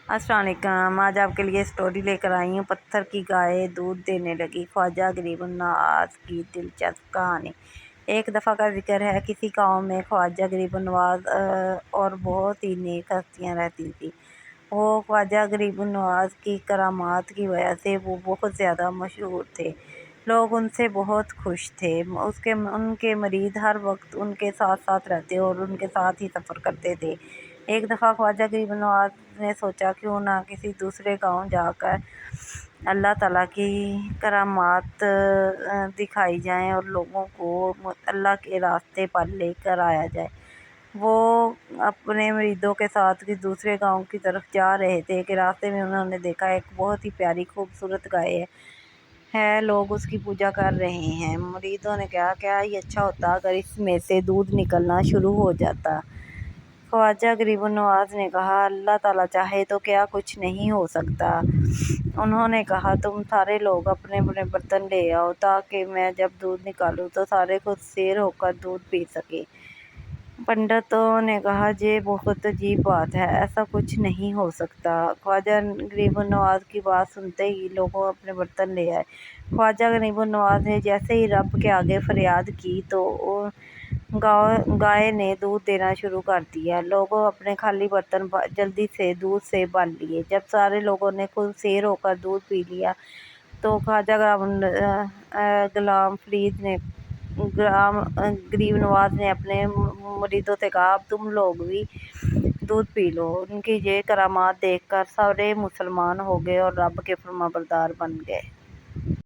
السلام علیکم۔ آج آپ کے لیے اسٹوری لے کر آئی ہوں، پتھر کی گائے دودھ دینے لگی، خواجہ غریب النواز کی دلچسپ کہانی۔ ایک دفعہ کا ذکر ہے، کسی گاؤں میں خواجہ غریب النواز اور بہت ہی نیک ہستیاں رہتی تھیں۔ وہ خواجہ غریب النواز کی کرامات کی وجہ سے وہ بہت زیادہ مشہور تھے۔ لوگ ان سے بہت خوش تھے۔ ان کے مرید ہر وقت ان کے ساتھ ساتھ رہتے اور ان کے ساتھ ہی سفر کرتے تھے۔ ایک دفعہ خواجہ غریب النواز نے سوچا کیوں نہ کسی دوسرے گاؤں جا کر اللہ تعالیٰ کی کرامات دکھائی جائیں اور لوگوں کو اللہ کے راستے پر لے کر آیا جائے۔ وہ اپنے مریدوں کے ساتھ کسی دوسرے گاؤں کی طرف جا رہے تھے کہ راستے میں انہوں نے دیکھا ایک بہت ہی پیاری خوبصورت گائے ہے، لوگ اس کی پوجا کر رہے ہیں۔ مریدوں نے کہا کیا ہی اچھا ہوتا اگر اس میں سے دودھ نکلنا شروع ہو جاتا۔ خواجہ غریب النواز نے کہا اللہ تعالیٰ چاہے تو کیا کچھ نہیں ہو سکتا۔ انہوں نے کہا تم سارے لوگ اپنے اپنے برتن لے آؤ تاکہ میں جب دودھ نکالوں تو سارے خود سیر ہو کر دودھ پی سکیں۔ پنڈتوں نے کہا یہ بہت عجیب بات ہے، ایسا کچھ نہیں ہو سکتا۔ خواجہ غریب النواز کی بات سنتے ہی لوگوں اپنے برتن لے آئے۔ خواجہ غریب النواز نے جیسے ہی رب کے آگے فریاد کی تو گائے نے دودھ دینا شروع کر دیا۔ لوگوں اپنے خالی برتن جلدی سے دودھ سے بھر لیے۔ جب سارے لوگوں نے خود سیر ہو کر دودھ پی لیا تو خواجہ غریب نواز نے اپنے مریدوں سے کہا اب تم لوگ بھی دودھ پی لو۔ ان کی یہ کرامات دیکھ کر سارے مسلمان ہو گئے اور رب کے فرمانبردار بن گئے۔